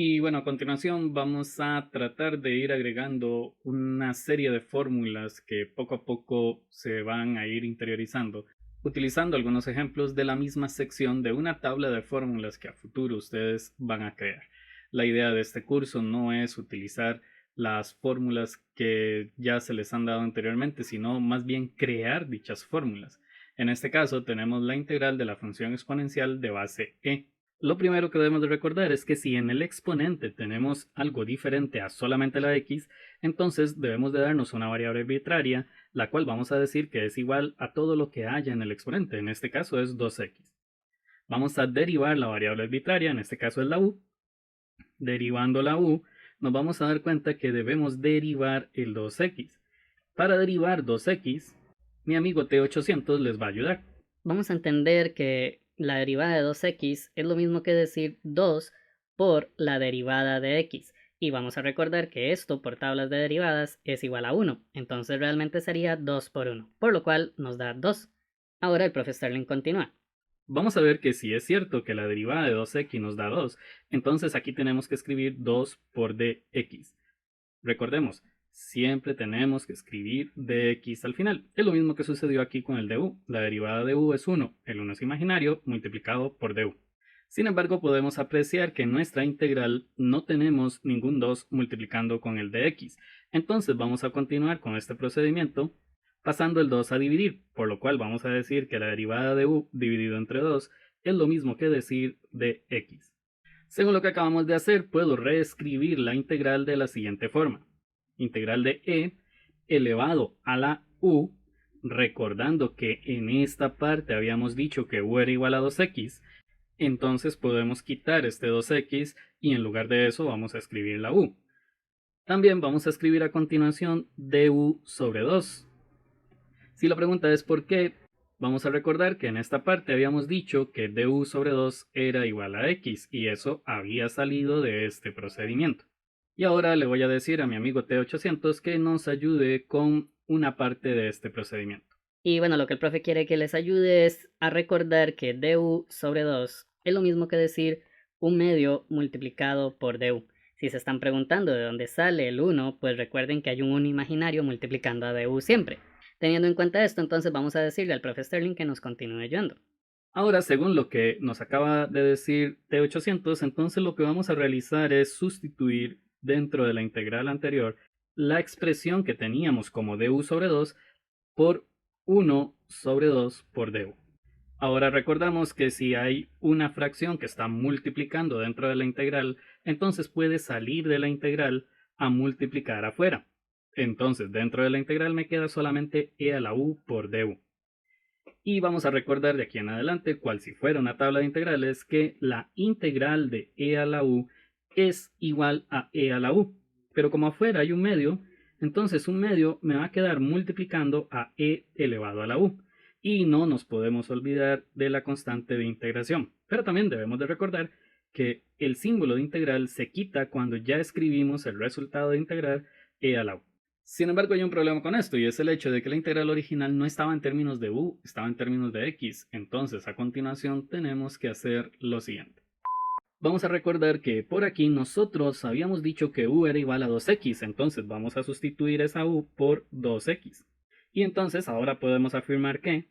Y bueno, a continuación vamos a tratar de ir agregando una serie de fórmulas que poco a poco se van a ir interiorizando, utilizando algunos ejemplos de la misma sección de una tabla de fórmulas que a futuro ustedes van a crear. La idea de este curso no es utilizar las fórmulas que ya se les han dado anteriormente, sino más bien crear dichas fórmulas. En este caso tenemos la integral de la función exponencial de base e. Lo primero que debemos de recordar es que si en el exponente tenemos algo diferente a solamente la x, entonces debemos de darnos una variable arbitraria, la cual vamos a decir que es igual a todo lo que haya en el exponente, en este caso es 2x. Vamos a derivar la variable arbitraria, en este caso es la u. Derivando la u, nos vamos a dar cuenta que debemos derivar el 2x. Para derivar 2x, mi amigo T800 les va a ayudar. Vamos a entender que la derivada de 2x es lo mismo que decir 2 por la derivada de x. Y vamos a recordar que esto por tablas de derivadas es igual a 1. Entonces realmente sería 2 por 1, por lo cual nos da 2. Ahora el profe Sterling continúa. Vamos a ver que si es cierto que la derivada de 2x nos da 2, entonces aquí tenemos que escribir 2 por dx. Recordemos, siempre tenemos que escribir dx al final. Es lo mismo que sucedió aquí con el du. La derivada de u es 1, el 1 es imaginario, multiplicado por du. Sin embargo, podemos apreciar que en nuestra integral no tenemos ningún 2 multiplicando con el dx. Entonces vamos a continuar con este procedimiento pasando el 2 a dividir, por lo cual vamos a decir que la derivada de u dividido entre 2 es lo mismo que decir dx. Según lo que acabamos de hacer, puedo reescribir la integral de la siguiente forma. Integral de e elevado a la u, recordando que en esta parte habíamos dicho que u era igual a 2x, entonces podemos quitar este 2x y en lugar de eso vamos a escribir la u. También vamos a escribir a continuación du sobre 2. Si la pregunta es por qué, vamos a recordar que en esta parte habíamos dicho que du sobre 2 era igual a x y eso había salido de este procedimiento. Y ahora le voy a decir a mi amigo T800 que nos ayude con una parte de este procedimiento. Y bueno, lo que el profe quiere que les ayude es a recordar que du sobre 2 es lo mismo que decir 1/2 multiplicado por du. Si se están preguntando de dónde sale el 1, pues recuerden que hay un 1 imaginario multiplicando a du siempre. Teniendo en cuenta esto, entonces vamos a decirle al profe Sterling que nos continúe ayudando. Ahora, según lo que nos acaba de decir T800, entonces lo que vamos a realizar es sustituir dentro de la integral anterior la expresión que teníamos como du sobre 2 por 1 sobre 2 por du. Ahora recordamos que si hay una fracción que está multiplicando dentro de la integral, entonces puede salir de la integral a multiplicar afuera. Entonces dentro de la integral me queda solamente e a la u por du. Y vamos a recordar de aquí en adelante, cual si fuera una tabla de integrales, que la integral de e a la u es igual a e a la u. Pero como afuera hay un medio, entonces un medio me va a quedar multiplicando a e elevado a la u. Y no nos podemos olvidar de la constante de integración. Pero también debemos de recordar que el símbolo de integral se quita cuando ya escribimos el resultado de integrar e a la u. Sin embargo, hay un problema con esto y es el hecho de que la integral original no estaba en términos de u, estaba en términos de x. Entonces, a continuación tenemos que hacer lo siguiente. Vamos a recordar que por aquí nosotros habíamos dicho que u era igual a 2x, entonces vamos a sustituir esa u por 2x. Y entonces ahora podemos afirmar que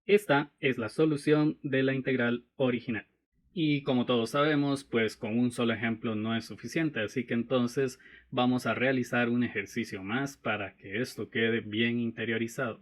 esta es la solución de la integral original. Y como todos sabemos, pues con un solo ejemplo no es suficiente, así que entonces vamos a realizar un ejercicio más para que esto quede bien interiorizado.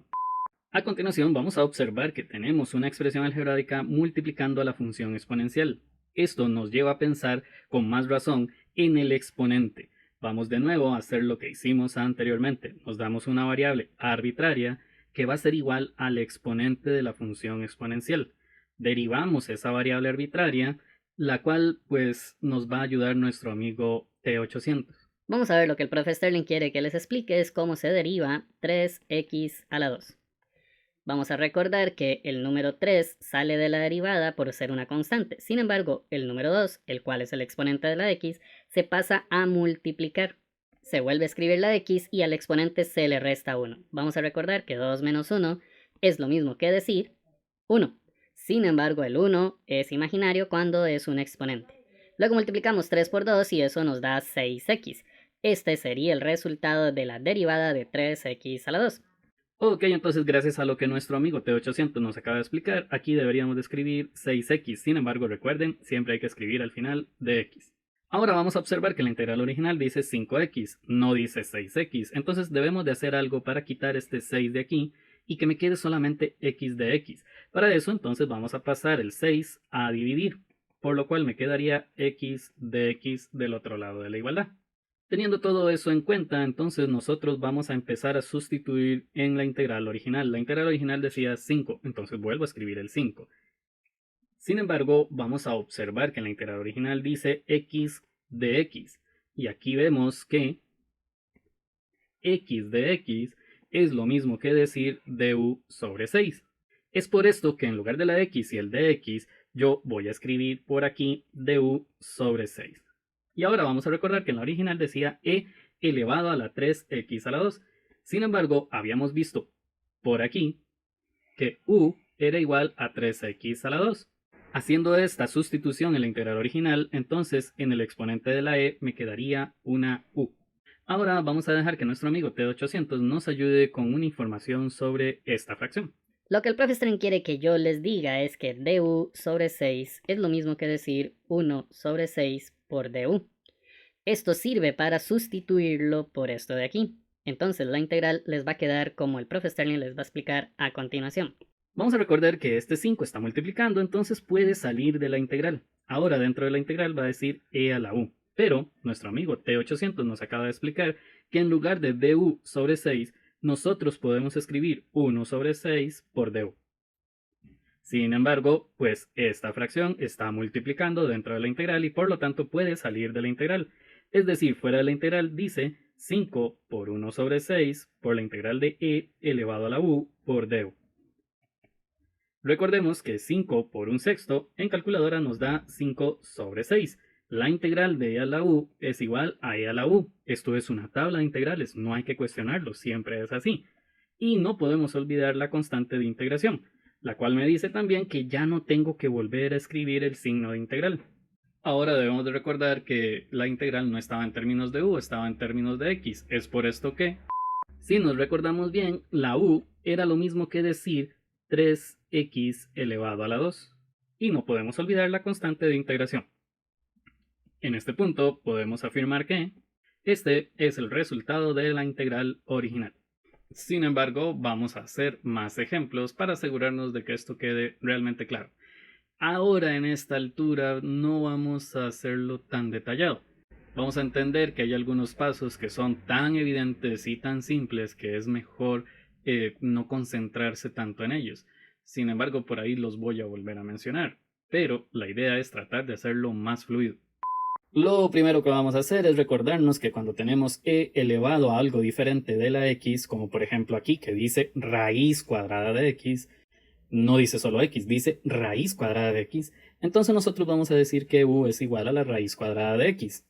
A continuación vamos a observar que tenemos una expresión algebraica multiplicando a la función exponencial. Esto nos lleva a pensar con más razón en el exponente. Vamos de nuevo a hacer lo que hicimos anteriormente. Nos damos una variable arbitraria que va a ser igual al exponente de la función exponencial. Derivamos esa variable arbitraria, la cual pues nos va a ayudar nuestro amigo T800. Vamos a ver lo que el profe Sterling quiere que les explique es cómo se deriva 3x a la 2. Vamos a recordar que el número 3 sale de la derivada por ser una constante. Sin embargo, el número 2, el cual es el exponente de la x, se pasa a multiplicar. Se vuelve a escribir la x y al exponente se le resta 1. Vamos a recordar que 2 menos 1 es lo mismo que decir 1. Sin embargo, el 1 es imaginario cuando es un exponente. Luego multiplicamos 3 por 2 y eso nos da 6x. Este sería el resultado de la derivada de 3x a la 2. Ok, entonces gracias a lo que nuestro amigo T800 nos acaba de explicar, aquí deberíamos de escribir 6x. Sin embargo, recuerden, siempre hay que escribir al final de x. Ahora vamos a observar que la integral original dice 5x, no dice 6x. Entonces debemos de hacer algo para quitar este 6 de aquí y que me quede solamente x de x. Para eso entonces vamos a pasar el 6 a dividir, por lo cual me quedaría x de x del otro lado de la igualdad. Teniendo todo eso en cuenta, entonces nosotros vamos a empezar a sustituir en la integral original. La integral original decía 5, entonces vuelvo a escribir el 5. Sin embargo, vamos a observar que en la integral original dice x de x. Y aquí vemos que x de x es lo mismo que decir du sobre 6. Es por esto que en lugar de la x y el de x, yo voy a escribir por aquí du sobre 6. Y ahora vamos a recordar que en la original decía e elevado a la 3x a la 2. Sin embargo, habíamos visto por aquí que u era igual a 3x a la 2. Haciendo esta sustitución en la integral original, entonces en el exponente de la e me quedaría una u. Ahora vamos a dejar que nuestro amigo T800 nos ayude con una información sobre esta fracción. Lo que el profe String quiere que yo les diga es que du sobre 6 es lo mismo que decir 1 sobre 6 por du. Esto sirve para sustituirlo por esto de aquí. Entonces la integral les va a quedar como el profe Sterling les va a explicar a continuación. Vamos a recordar que este 5 está multiplicando, entonces puede salir de la integral. Ahora dentro de la integral va a decir e a la u. Pero nuestro amigo T800 nos acaba de explicar que en lugar de du sobre 6, nosotros podemos escribir 1 sobre 6 por du. Sin embargo, pues esta fracción está multiplicando dentro de la integral y por lo tanto puede salir de la integral. Es decir, fuera de la integral dice 5 por 1 sobre 6 por la integral de e elevado a la u por du. Recordemos que 5 por un sexto en calculadora nos da 5 sobre 6. La integral de e a la u es igual a e a la u. Esto es una tabla de integrales, no hay que cuestionarlo, siempre es así. Y no podemos olvidar la constante de integración, la cual me dice también que ya no tengo que volver a escribir el signo de integral. Ahora debemos de recordar que la integral no estaba en términos de u, estaba en términos de x. Es por esto que, si nos recordamos bien, la u era lo mismo que decir 3x elevado a la 2. Y no podemos olvidar la constante de integración. En este punto podemos afirmar que este es el resultado de la integral original. Sin embargo, vamos a hacer más ejemplos para asegurarnos de que esto quede realmente claro. Ahora en esta altura no vamos a hacerlo tan detallado. Vamos a entender que hay algunos pasos que son tan evidentes y tan simples que es mejor no concentrarse tanto en ellos. Sin embargo, por ahí los voy a volver a mencionar. Pero la idea es tratar de hacerlo más fluido. Lo primero que vamos a hacer es recordarnos que cuando tenemos e elevado a algo diferente de la x, como por ejemplo aquí que dice raíz cuadrada de x, no dice solo x, dice raíz cuadrada de x, entonces nosotros vamos a decir que u es igual a la raíz cuadrada de x.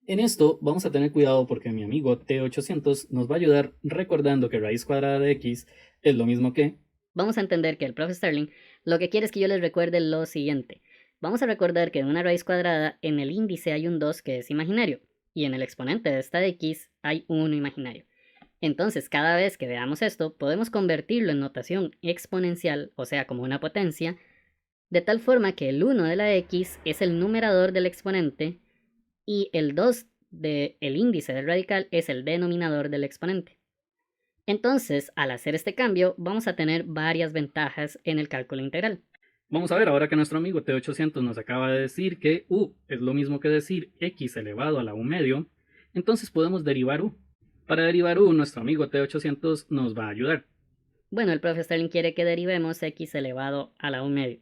En esto vamos a tener cuidado porque mi amigo T800 nos va a ayudar recordando que raíz cuadrada de x es lo mismo que... Vamos a entender que el profe Sterling lo que quiere es que yo les recuerde lo siguiente. Vamos a recordar que en una raíz cuadrada en el índice hay un 2 que es imaginario y en el exponente de esta de x hay un 1 imaginario. Entonces cada vez que veamos esto podemos convertirlo en notación exponencial, o sea como una potencia, de tal forma que el 1 de la x es el numerador del exponente y el 2 del índice del radical es el denominador del exponente. Entonces, al hacer este cambio, vamos a tener varias ventajas en el cálculo integral. Vamos a ver ahora que nuestro amigo T800 nos acaba de decir que u es lo mismo que decir x elevado a la u medio, entonces podemos derivar u. Para derivar u, nuestro amigo T800 nos va a ayudar. Bueno, el profe Sterling quiere que derivemos x elevado a la u medio.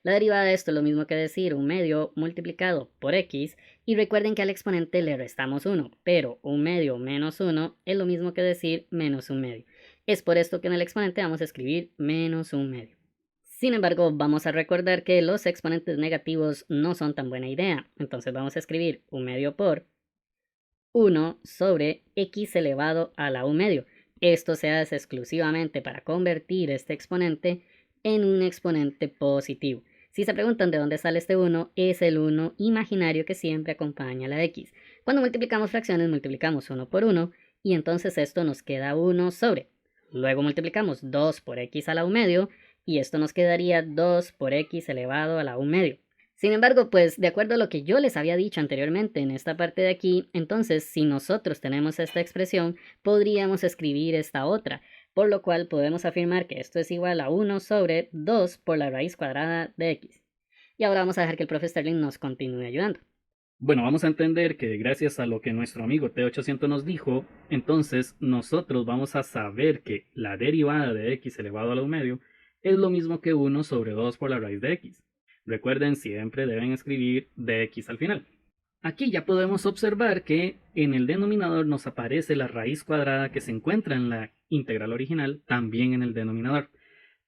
La derivada de esto es lo mismo que decir un medio multiplicado por x, y recuerden que al exponente le restamos 1, pero un medio menos 1 es lo mismo que decir menos un medio. Es por esto que en el exponente vamos a escribir menos un medio. Sin embargo, vamos a recordar que los exponentes negativos no son tan buena idea, entonces vamos a escribir un medio por 1 sobre x elevado a la u medio. Esto se hace exclusivamente para convertir este exponente en un exponente positivo. Si se preguntan de dónde sale este 1, es el 1 imaginario que siempre acompaña a la x. Cuando multiplicamos fracciones, multiplicamos 1 por 1, y entonces esto nos queda 1 sobre. Luego multiplicamos 2 por x a la u medio, y esto nos quedaría 2 por x elevado a la u medio. Sin embargo, pues de acuerdo a lo que yo les había dicho anteriormente en esta parte de aquí, entonces si nosotros tenemos esta expresión, podríamos escribir esta otra, por lo cual podemos afirmar que esto es igual a 1 sobre 2 por la raíz cuadrada de x. Y ahora vamos a dejar que el profe Sterling nos continúe ayudando. Bueno, vamos a entender que gracias a lo que nuestro amigo T800 nos dijo, entonces nosotros vamos a saber que la derivada de x elevado a la u medio es lo mismo que 1 sobre 2 por la raíz de x. Recuerden, siempre deben escribir dx al final. Aquí ya podemos observar que en el denominador nos aparece la raíz cuadrada que se encuentra en la integral original también en el denominador.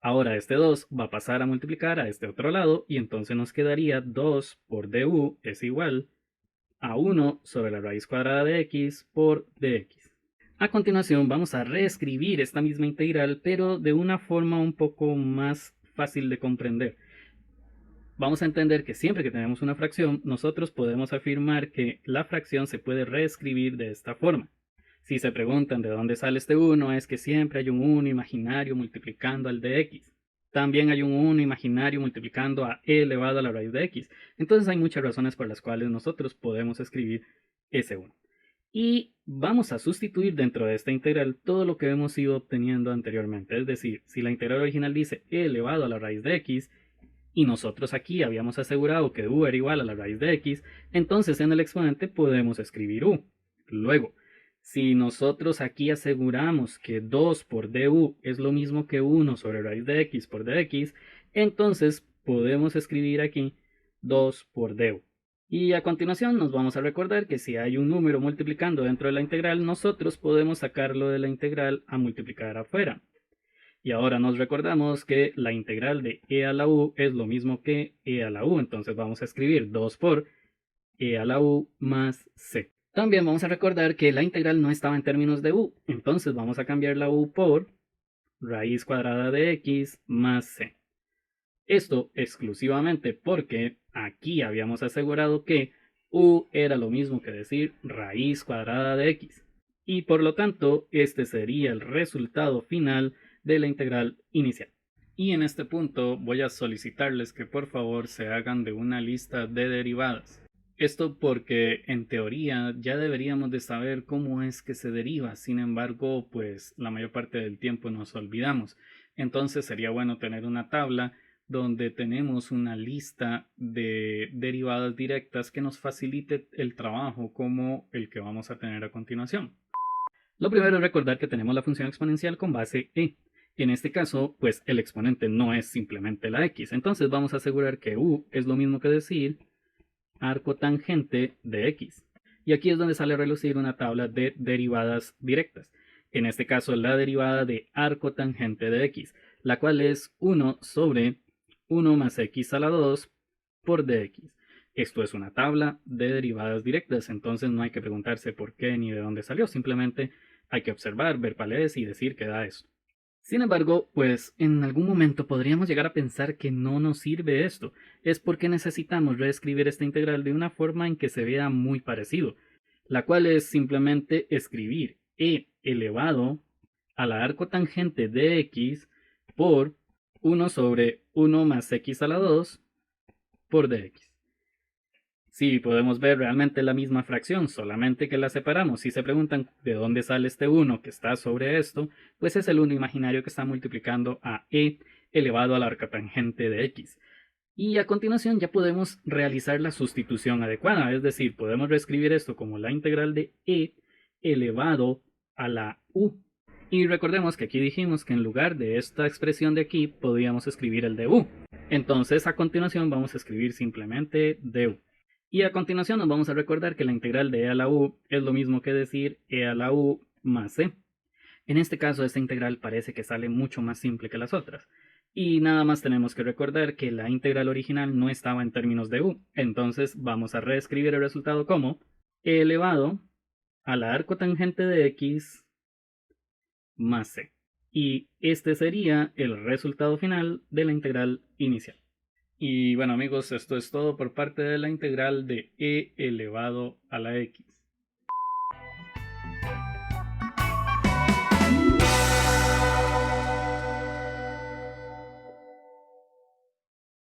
Ahora este 2 va a pasar a multiplicar a este otro lado y entonces nos quedaría 2 por du es igual a 1 sobre la raíz cuadrada de x por dx. A continuación vamos a reescribir esta misma integral pero de una forma un poco más fácil de comprender. Vamos a entender que siempre que tenemos una fracción, nosotros podemos afirmar que la fracción se puede reescribir de esta forma. Si se preguntan de dónde sale este 1, es que siempre hay un 1 imaginario multiplicando al de x. También hay un 1 imaginario multiplicando a e elevado a la raíz de x. Entonces hay muchas razones por las cuales nosotros podemos escribir ese 1. Y vamos a sustituir dentro de esta integral todo lo que hemos ido obteniendo anteriormente. Es decir, si la integral original dice e elevado a la raíz de x, y nosotros aquí habíamos asegurado que u era igual a la raíz de x, entonces en el exponente podemos escribir u. Luego, si nosotros aquí aseguramos que 2 por du es lo mismo que 1 sobre raíz de x por dx, entonces podemos escribir aquí 2 por du. Y a continuación nos vamos a recordar que si hay un número multiplicando dentro de la integral, nosotros podemos sacarlo de la integral a multiplicar afuera. Y ahora nos recordamos que la integral de e a la u es lo mismo que e a la u, entonces vamos a escribir 2 por e a la u más c. También vamos a recordar que la integral no estaba en términos de u, entonces vamos a cambiar la u por raíz cuadrada de x más c. Esto exclusivamente porque aquí habíamos asegurado que u era lo mismo que decir raíz cuadrada de x. Y por lo tanto, este sería el resultado final de la integral inicial. Y en este punto voy a solicitarles que por favor se hagan de una lista de derivadas. Esto porque en teoría ya deberíamos de saber cómo es que se deriva, sin embargo pues la mayor parte del tiempo nos olvidamos. Entonces sería bueno tener una tabla donde tenemos una lista de derivadas directas que nos facilite el trabajo como el que vamos a tener a continuación. Lo primero es recordar que tenemos la función exponencial con base e. En este caso, pues el exponente no es simplemente la x, entonces vamos a asegurar que u es lo mismo que decir arco tangente de x. Y aquí es donde sale a relucir una tabla de derivadas directas. En este caso, la derivada de arco tangente de x, la cual es 1 sobre 1 más x a la 2 por dx. Esto es una tabla de derivadas directas, entonces no hay que preguntarse por qué ni de dónde salió, simplemente hay que observar, ver cuál es y decir que da eso. Sin embargo, pues en algún momento podríamos llegar a pensar que no nos sirve esto. Es porque necesitamos reescribir esta integral de una forma en que se vea muy parecido, la cual es simplemente escribir e elevado a la arco tangente de x por 1 sobre 1 más x a la 2 por dx. Sí, podemos ver realmente la misma fracción, solamente que la separamos. Si se preguntan de dónde sale este 1 que está sobre esto, pues es el 1 imaginario que está multiplicando a e elevado a la arcotangente de x. Y a continuación ya podemos realizar la sustitución adecuada, es decir, podemos reescribir esto como la integral de e elevado a la u. Y recordemos que aquí dijimos que en lugar de esta expresión de aquí, podíamos escribir el de u. Entonces a continuación vamos a escribir simplemente du. Y a continuación nos vamos a recordar que la integral de e a la u es lo mismo que decir e a la u más c. En este caso esta integral parece que sale mucho más simple que las otras. Y nada más tenemos que recordar que la integral original no estaba en términos de u. Entonces vamos a reescribir el resultado como e elevado a la arcotangente de x más c. Y este sería el resultado final de la integral inicial. Y bueno amigos, esto es todo por parte de la integral de e elevado a la x.